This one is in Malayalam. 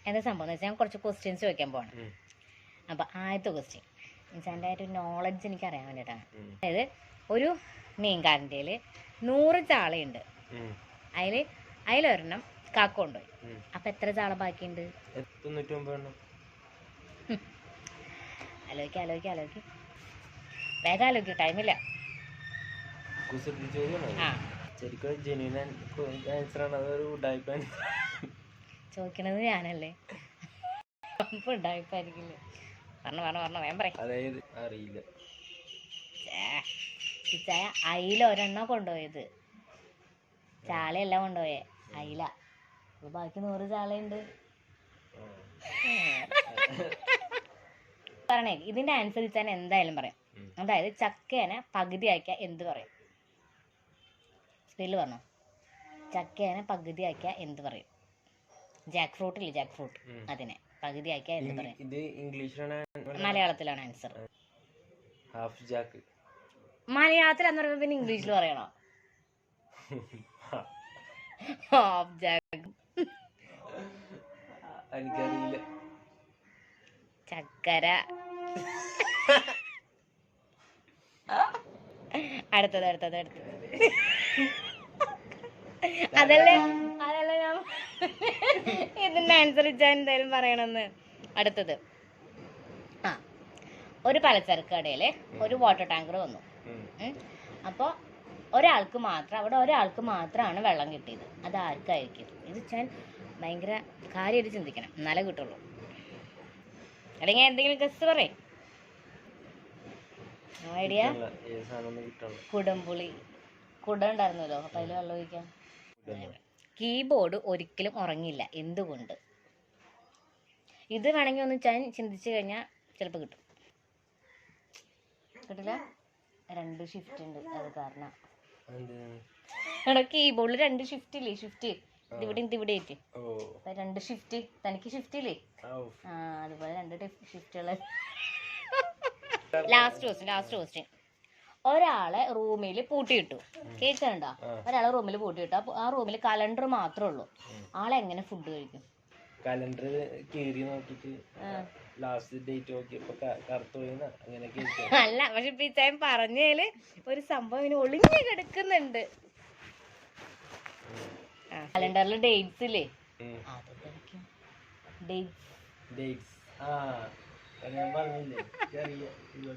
എന്താ സംഭവം എന്ന് വെച്ചാൽ ഞാൻ കുറച്ച് ക്വസ്റ്റ്യൻസ് ചോദിക്കാൻ പോകണം. അപ്പോൾ ആദ്യത്തെ ക്വസ്റ്റ്യൻ എൻ്റെ ഒരു നോളജ് എനിക്ക് അറിയാൻ വേണ്ടിയിട്ടാണ്. അതായത് ഒരു മീൻകാരൻ്റെയിൽ 100 ചാളയുണ്ട്, അതിലൊരെണ്ണം കാക്ക കൊണ്ടുപോയി. അപ്പം എത്ര ചാള ബാക്കിയുണ്ട്? ആലോചിക്ക് വേഗം ആലോചിക്കും, ടൈമില്ല. ചോദിക്കണത് ഞാനല്ലേ, ഉണ്ടായിപ്പായിരിക്കില്ലേ? പറഞ്ഞ വേഗം പറയും. അറിയില്ല. ചായ അയില ഒരെണ്ണം കൊണ്ടുപോയത്, ചാളയല്ല കൊണ്ടുപോയേ, അയില. ബാക്കി 100 ചാളയുണ്ട്. പറഞ്ഞേ, ഇതിന്റെ ആൻസർ ഇച്ചാൻ എന്തായാലും പറയാം. അതായത് ചക്കേനെ പകുതിയാക്കിയ എന്ത് പറയും? സ്പെല്ല് പറഞ്ഞോ. ചക്കേനെ പകുതിയാക്കിയ എന്ത് പറയും? ജാക്ക് ഫ്രൂട്ട് ഇല്ലേ, ജാക്ക് ഫ്രൂട്ട്, അതിനെ പകുതിയാക്കിയ എന്ത് പറയും? ഇത് ഇംഗ്ലീഷിലാണ്, മലയാളത്തിലാണ് ആൻസർ. Half Jack. മലയാളത്തിലാന്ന് പറയുമ്പോ പിന്നെ ഇംഗ്ലീഷിൽ പറയണോ? Half Jack. എനിക്കറിയില്ല. ചക്കര. അടുത്തത് അതല്ലേ ഞാൻ ഇതിന്റെ ആൻസർ ഇച്ചാ എന്തായാലും പറയണമെന്ന്. അടുത്തത്, ഒരു പലചരക്ക് കടയില് ഒരു വാട്ടർ ടാങ്കർ വന്നു. അപ്പോൾ അവിടെ ഒരാൾക്ക് മാത്രമാണ് വെള്ളം കിട്ടിയത്. അത് ആർക്കായിരിക്കും? ഇത് ഞാൻ ഭയങ്കര കാര്യമായിട്ട് ചിന്തിക്കണം, എന്നാലേ കിട്ടുള്ളൂ. അല്ലെങ്കിൽ എന്തെങ്കിലും ഗസ് പറയും. ഐഡിയ? കുടംപുളി. കുട ഉണ്ടായിരുന്നല്ലോ, അപ്പം അതിൽ വെള്ളം ഒഴിക്കാം. കീബോർഡ് ഒരിക്കലും ഉറങ്ങില്ല, എന്തുകൊണ്ട്? ഇത് വേണമെങ്കിൽ ഒന്ന് ഞാൻ ചിന്തിച്ചു കഴിഞ്ഞാൽ ചിലപ്പോൾ കിട്ടും. കിട്ടില്ല? 2 ഷിഫ്റ്റ് ഉണ്ട്, അത് കാരണം. കീബോർഡിൽ 2 ഷിഫ്റ്റ് ഇല്ലേ? ഷിഫ്റ്റ് ഇവിടെ ആയിട്ട് 2 ഷിഫ്റ്റ്. തനിക്ക് ഷിഫ്റ്റ് ഇല്ലേ? അതുപോലെ 2 ഷിഫ്റ്റുള്ള. Last question. ഒരാളെ റൂമിൽ പൂട്ടിയിട്ടു. കേൾക്കണ്ടോ? ഒരാളെ റൂമിൽ പൂട്ടിയിട്ടു. അപ്പോൾ ആ റൂമിൽ കലണ്ടർ മാത്രമേ ഉള്ളൂ. ആളെങ്ങനെ ഫുഡ് കഴിക്കും? കലണ്ടർ കീറി നോക്കിട്ട് ലാസ്റ്റ് ഡേറ്റ് നോക്കിയപ്പോ കറുത്തു പോയിന്ന് അങ്ങനെയൊക്കെ. അല്ല, പക്ഷെ പിച്ചായൻ പറഞ്ഞതില് ഒരു സംഭവം ഇനി ഒളിഞ്ഞു കിടക്കുന്നുണ്ട്. കലണ്ടറിൽ ഡേറ്റ്സ് ഇല്ലേ? ഡേറ്റ്സ്. ഞാൻ പറഞ്ഞില്ലേ.